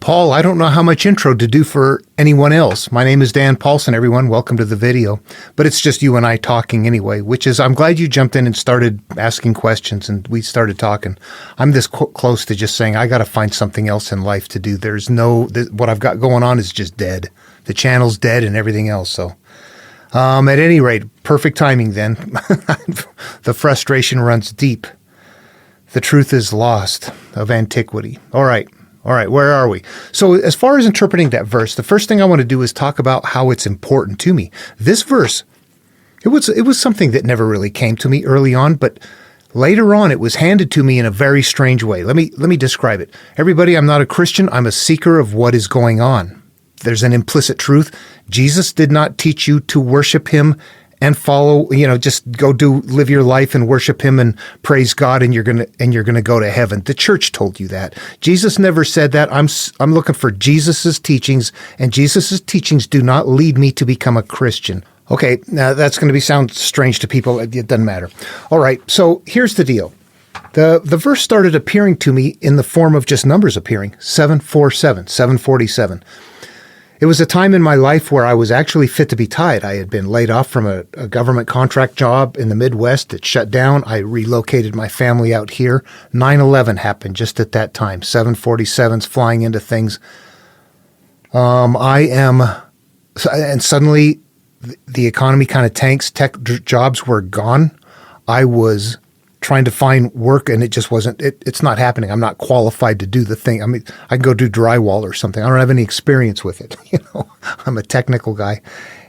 Paul, I don't know how much intro to do for anyone else. My name is Dan Paulson, everyone. Welcome to the video. But it's just you and I talking anyway, which is, I'm glad you jumped in and started asking questions and we started talking. I'm this close to just saying, I got to find something else in life to do. What I've got going on is just dead. The channel's dead and everything else. So at any rate, perfect timing then. The frustration runs deep. The truth is lost of antiquity. All right, where are we? So as far as interpreting that verse, the first thing I want to do is talk about how it's important to me. This verse, it was something that never really came to me early on, but later on it was handed to me in a very strange way. Let me describe it. Everybody, I'm not a Christian. I'm a seeker of what is going on. There's an implicit truth. Jesus did not teach you to worship him and follow, just live your life and worship him and praise God and you're going to go to heaven. The church told you that. Jesus never said that. I'm looking for Jesus's teachings, and Jesus's teachings do not lead me to become a Christian. Okay, now that's going to sound strange to people. It doesn't matter. All right, so here's the deal. The verse started appearing to me in the form of just numbers appearing, 747, 747. It was a time in my life where I was actually fit to be tied. I had been laid off from a government contract job in the Midwest. It shut down. I relocated my family out here. 9/11 happened just at that time. 747s flying into things. And suddenly the economy kind of tanks. Tech jobs were gone. I was trying to find work and it just wasn't, it's not happening. I'm not qualified to do the thing. I mean, I can go do drywall or something. I don't have any experience with it. I'm a technical guy.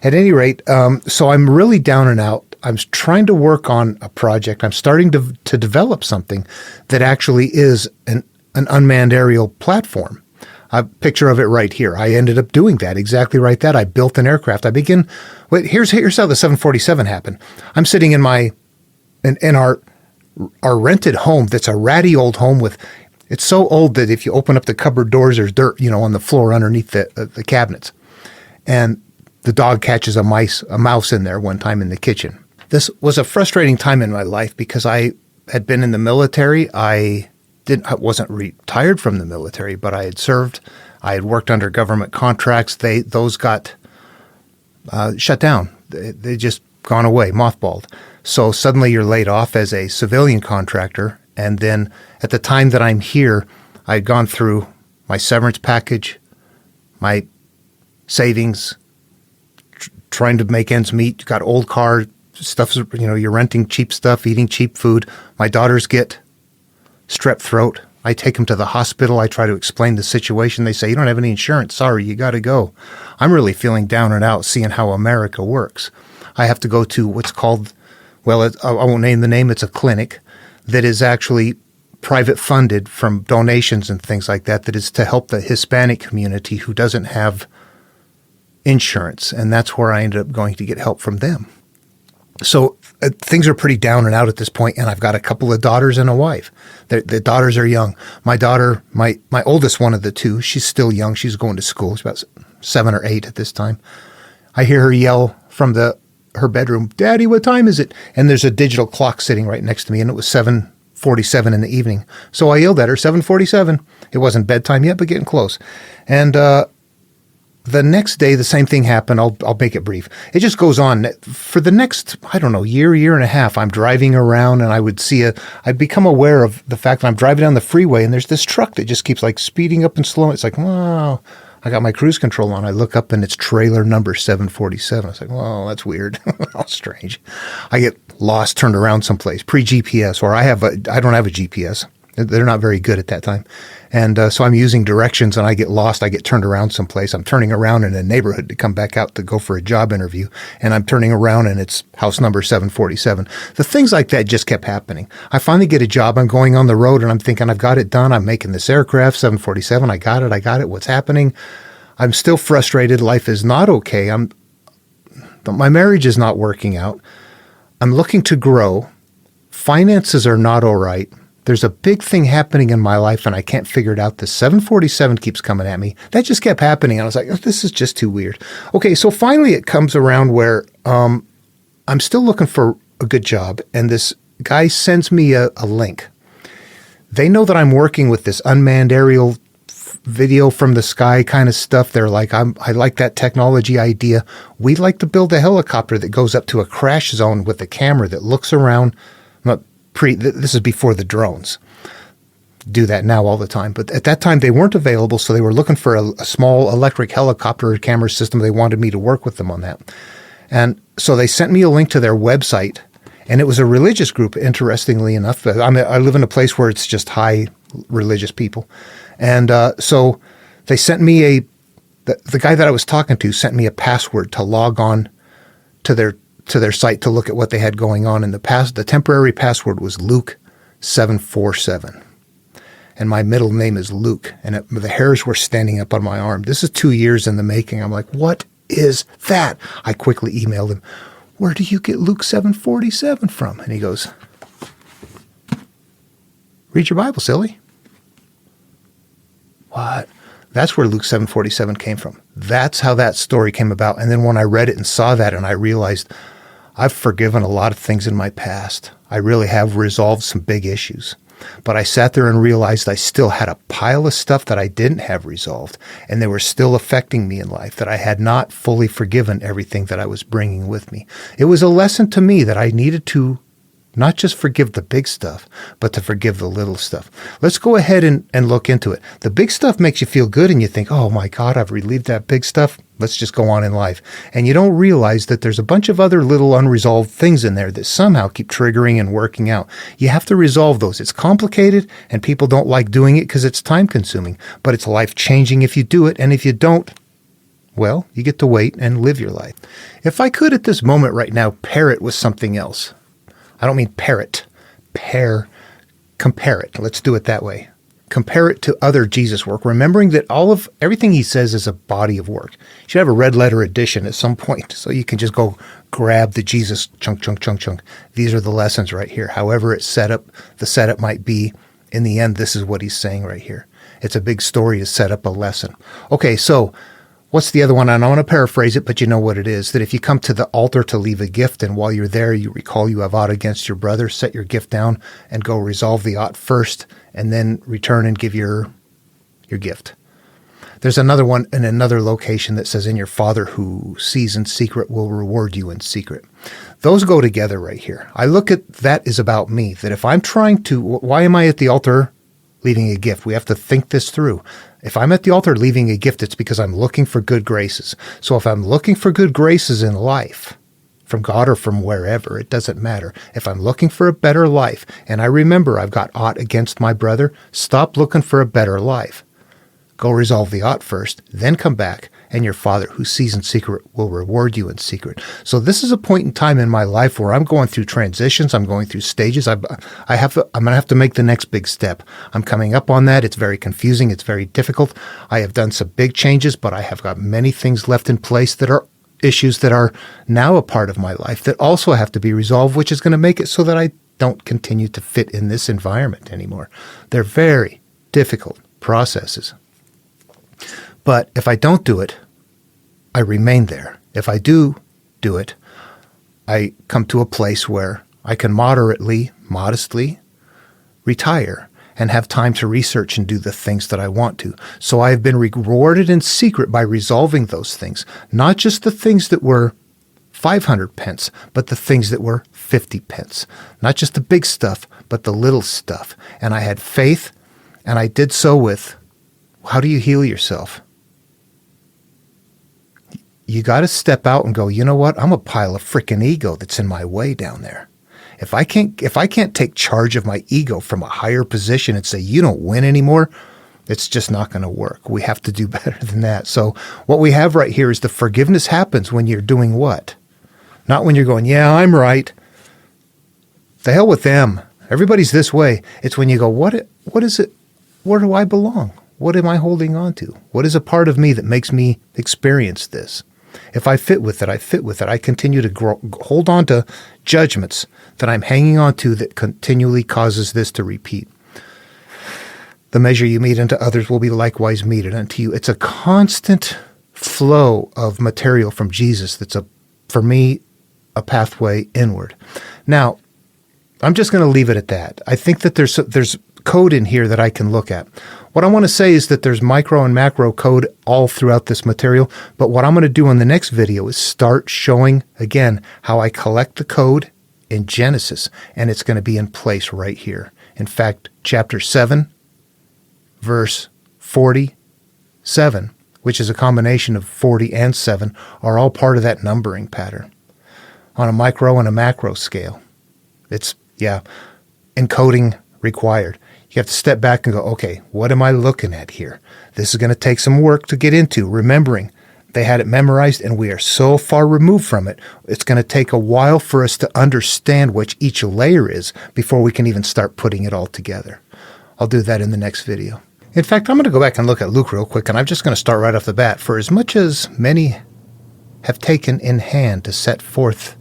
At any rate, so I'm really down and out. I'm trying to work on a project. I'm starting to develop something that actually is an unmanned aerial platform. A picture of it right here. I ended up doing that, exactly right that. I built an aircraft. Here's how the 747 happened. I'm sitting in our rented home that's a ratty old home it's so old that if you open up the cupboard doors, there's dirt, on the floor underneath the cabinets. And the dog catches a mouse in there one time in the kitchen. This was a frustrating time in my life because I had been in the military. I wasn't retired from the military, but I had served. I had worked under government contracts. Those got shut down. They just gone away, mothballed. So suddenly you're laid off as a civilian contractor. And then at the time that I'm here, I'd gone through my severance package, my savings, trying to make ends meet, got old car stuff, you're renting cheap stuff, eating cheap food. My daughters get strep throat. I take them to the hospital. I try to explain the situation. They say, you don't have any insurance. Sorry, you got to go. I'm really feeling down and out seeing how America works. I have to go to what's called, I won't name the name, it's a clinic that is actually private funded from donations and things like that is to help the Hispanic community who doesn't have insurance. And that's where I ended up going to get help from them. So things are pretty down and out at this point, and I've got a couple of daughters and a wife. The daughters are young. My daughter, my oldest one of the two, she's still young. She's going to school. She's about 7 or 8 at this time. I hear her yell from her bedroom, "Daddy, what time is it?" And there's a digital clock sitting right next to me, and it was 7:47 in the evening. So I yelled at her, 7:47. It wasn't bedtime yet, but getting close. And the next day, the same thing happened. I'll make it brief. It just goes on. For the next, year and a half, I'm driving around, and I'd become aware of the fact that I'm driving down the freeway, and there's this truck that just keeps speeding up and slowing. It's like, wow. I got my cruise control on. I look up and it's trailer number 747. I was like, well, that's weird. How strange. I get lost, turned around someplace, pre-GPS, or I don't have a GPS. They're not very good at that time. And so I'm using directions and I get lost. I get turned around someplace. I'm turning around in a neighborhood to come back out to go for a job interview. And I'm turning around and it's house number 747. The things like that just kept happening. I finally get a job. I'm going on the road and I'm thinking, I've got it done. I'm making this aircraft, 747. I got it. What's happening? I'm still frustrated. Life is not okay. My marriage is not working out. I'm looking to grow. Finances are not all right. There's a big thing happening in my life and I can't figure it out. The 747 keeps coming at me. That just kept happening. I was like, oh, this is just too weird. Okay, so finally it comes around where I'm still looking for a good job, and this guy sends me a link. They know that I'm working with this unmanned aerial video from the sky kind of stuff. They're like, I like that technology idea. We'd like to build a helicopter that goes up to a crash zone with a camera that looks around. This is before the drones. Do that now all the time. But at that time, they weren't available, so they were looking for a small electric helicopter camera system. They wanted me to work with them on that. And so they sent me a link to their website, and it was a religious group, interestingly enough. I live in a place where it's just high religious people. And so they sent me the guy that I was talking to sent me a password to log on to their site to look at what they had going on. And the temporary password was Luke 747. And my middle name is Luke, and the hairs were standing up on my arm. This is 2 years in the making. I'm like, what is that? I quickly emailed him, where do you get Luke 747 from? And he goes, read your Bible, silly. What? That's where Luke 747 came from. That's how that story came about. And then when I read it and saw that, and I realized I've forgiven a lot of things in my past. I really have resolved some big issues. But I sat there and realized I still had a pile of stuff that I didn't have resolved, and they were still affecting me in life, that I had not fully forgiven everything that I was bringing with me. It was a lesson to me that I needed to not just forgive the big stuff, but to forgive the little stuff. Let's go ahead and look into it. The big stuff makes you feel good, and you think, oh my God, I've relieved that big stuff. Let's just go on in life. And you don't realize that there's a bunch of other little unresolved things in there that somehow keep triggering and working out. You have to resolve those. It's complicated, and people don't like doing it because it's time consuming, but it's life changing if you do it. And if you don't, well, you get to wait and live your life. If I could at this moment right now pair it with something else, I don't mean parrot, compare it. Let's do it that way. Compare it to other Jesus work, remembering that everything he says is a body of work. You should have a red letter edition at some point so you can just go grab the Jesus chunk. These are the lessons right here. However the setup might be, in the end, this is what he's saying right here. It's a big story to set up a lesson. Okay, so what's the other one? And I want to paraphrase it, but you know what it is. That if you come to the altar to leave a gift, and while you're there, you recall you have aught against your brother, set your gift down and go resolve the aught first, and then return and give your gift. There's another one in another location that says, and your Father who sees in secret will reward you in secret. Those go together right here. I look at that is about me, that if I'm trying to, why am I at the altar leaving a gift? We have to think this through. If I'm at the altar leaving a gift, it's because I'm looking for good graces. So if I'm looking for good graces in life, from God or from wherever, it doesn't matter. If I'm looking for a better life, and I remember I've got aught against my brother, stop looking for a better life. Go resolve the aught first, then come back, and your Father who sees in secret will reward you in secret. So this is a point in time in my life where I'm going through transitions. I'm going through stages. I'm going to have to make the next big step. I'm coming up on that. It's very confusing. It's very difficult. I have done some big changes, but I have got many things left in place that are issues that are now a part of my life that also have to be resolved, which is going to make it so that I don't continue to fit in this environment anymore. They're very difficult processes. But if I don't do it, I remain there. If I do it, I come to a place where I can modestly retire and have time to research and do the things that I want to. So I have been rewarded in secret by resolving those things, not just the things that were 500 pence, but the things that were 50 pence. Not just the big stuff, but the little stuff. And I had faith, and I did so with, how do you heal yourself? You got to step out and go, you know what? I'm a pile of freaking ego that's in my way down there. If I can't take charge of my ego from a higher position and say, you don't win anymore, it's just not going to work. We have to do better than that. So what we have right here is the forgiveness happens when you're doing what? Not when you're going, yeah, I'm right. The hell with them. Everybody's this way. It's when you go, what is it? Where do I belong? What am I holding on to? What is a part of me that makes me experience this? If I fit with it, I fit with it. I continue to hold on to judgments that I'm hanging on to that continually causes this to repeat. The measure you mete unto others will be likewise meted unto you. It's a constant flow of material from Jesus that's, for me, a pathway inward. Now, I'm just going to leave it at that. I think that there's code in here that I can look at. What I want to say is that there's micro and macro code all throughout this material, but what I'm going to do in the next video is start showing, again, how I collect the code in Genesis, and it's going to be in place right here. In fact, chapter 7, verse 47, which is a combination of 40 and 7, are all part of that numbering pattern on a micro and a macro scale. It's, encoding required. You have to step back and go, okay, what am I looking at here? This is going to take some work to get into, remembering they had it memorized and we are so far removed from it. It's going to take a while for us to understand what each layer is before we can even start putting it all together. I'll do that in the next video. In fact, I'm going to go back and look at Luke real quick, and I'm just going to start right off the bat. For as much as many have taken in hand to set forth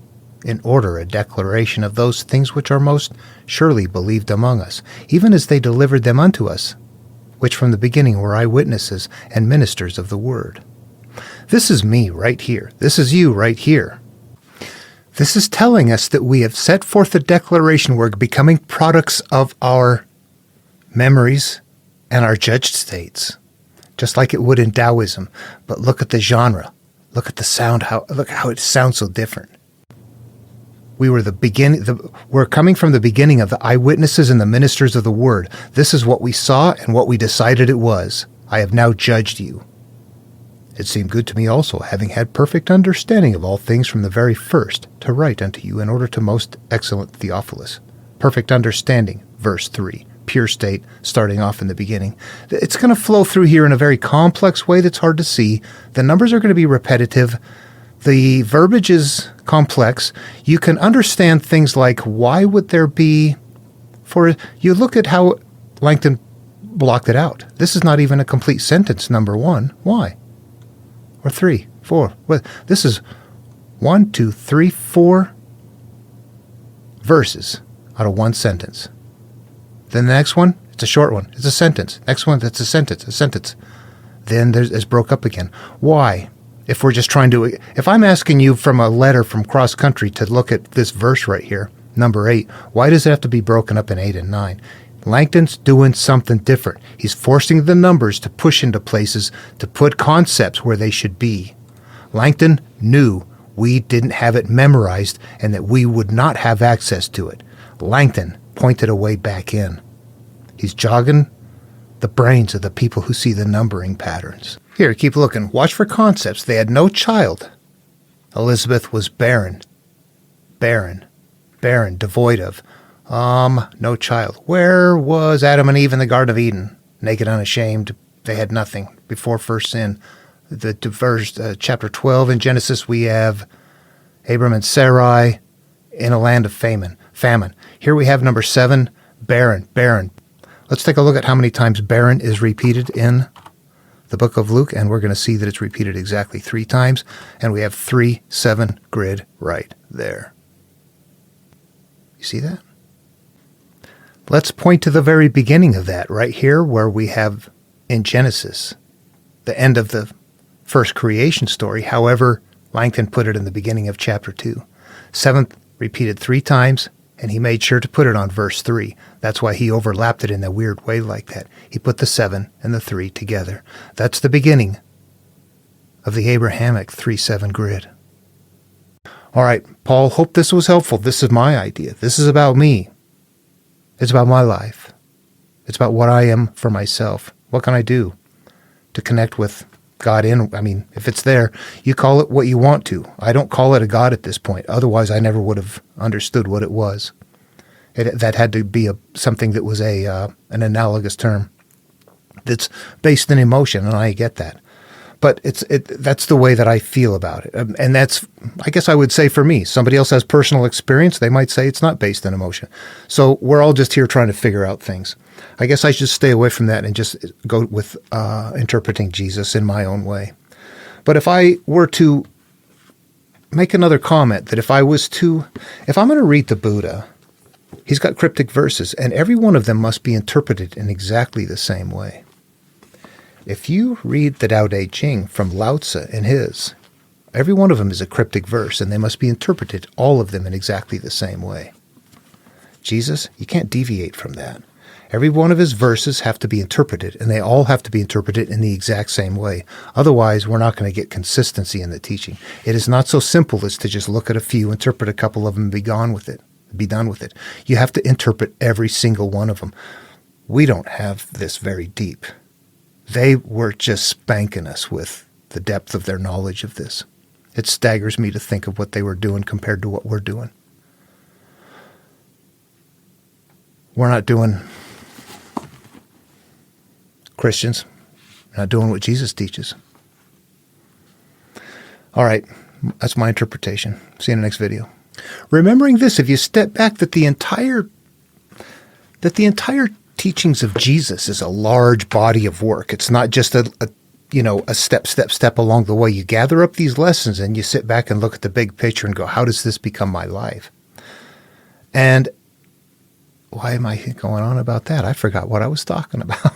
in order a declaration of those things which are most surely believed among us, even as they delivered them unto us, which from the beginning were eyewitnesses and ministers of the word. This is me right here. This is you right here. This is telling us that we have set forth a declaration. We're becoming products of our memories and our judged states, just like it would in Taoism. But look at the genre. Look at the sound. Look how it sounds so different. We're coming from the beginning of the eyewitnesses and the ministers of the word. This is what we saw and what we decided it was. I have now judged you. It seemed good to me also, having had perfect understanding of all things from the very first, to write unto you in order to most excellent Theophilus. Perfect understanding, verse 3. Pure state, starting off in the beginning. It's going to flow through here in a very complex way that's hard to see. The numbers are going to be repetitive. The verbiage is complex. You can understand things like, why would there be, you look at how Langton blocked it out. This is not even a complete sentence, number 1. Why? Or 3, 4. Well, this is 1, 2, 3, 4 verses out of one sentence. Then the next one, it's a short one. It's a sentence. Next one, that's a sentence. Then it's broke up again. Why? If we're just if I'm asking you from a letter from cross country to look at this verse right here, number 8, why does it have to be broken up in 8 and 9? Langton's doing something different. He's forcing the numbers to push into places, to put concepts where they should be. Langton knew we didn't have it memorized and that we would not have access to it. Langton pointed a way back in. He's jogging the brains of the people who see the numbering patterns. Here, keep looking. Watch for concepts. They had no child. Elizabeth was barren, devoid of. No child. Where was Adam and Eve in the Garden of Eden? Naked, unashamed. They had nothing before first sin. Chapter 12 in Genesis, we have Abram and Sarai in a land of famine. Here we have number 7, barren. Let's take a look at how many times barren is repeated in the book of Luke, and we're going to see that it's repeated exactly 3 times, and we have 3, 7 grid right there. You see that? Let's point to the very beginning of that right here, where we have in Genesis, the end of the first creation story. However, Langton put it in the beginning of chapter 2. 7th repeated 3 times, and he made sure to put it on verse 3. That's why he overlapped it in a weird way like that. He put the 7 and the 3 together. That's the beginning of the Abrahamic 3-7 grid. All right, Paul, hope this was helpful. This is my idea. This is about me. It's about my life. It's about what I am for myself. What can I do to connect with God if it's there, you call it what you want to. I don't call it a God at this point. Otherwise, I never would have understood what it was. That had to be something that was an analogous term that's based in emotion, and I get that. But that's the way that I feel about it. And that's, I guess I would say for me, somebody else has personal experience, they might say it's not based in emotion. So we're all just here trying to figure out things. I guess I should stay away from that and just go with interpreting Jesus in my own way. But if I were to make another comment, that if I'm going to read the Buddha, he's got cryptic verses, and every one of them must be interpreted in exactly the same way. If you read the Tao Te Ching from Lao Tzu and his, every one of them is a cryptic verse, and they must be interpreted, all of them, in exactly the same way. Jesus, you can't deviate from that. Every one of his verses have to be interpreted, and they all have to be interpreted in the exact same way. Otherwise, we're not going to get consistency in the teaching. It is not so simple as to just look at a few, interpret a couple of them, and be done with it. You have to interpret every single one of them. We don't have this very deep. They were just spanking us with the depth of their knowledge of this. It staggers me to think of what they were doing compared to what we're doing. We're not doing, Christians, not doing what Jesus teaches. All right, that's my interpretation. See you in the next video. Remembering this, if you step back, that the entire teachings of Jesus is a large body of work. It's not just a step along the way. You gather up these lessons and you sit back and look at the big picture and go, how does this become my life? And why am I going on about that? I forgot what I was talking about.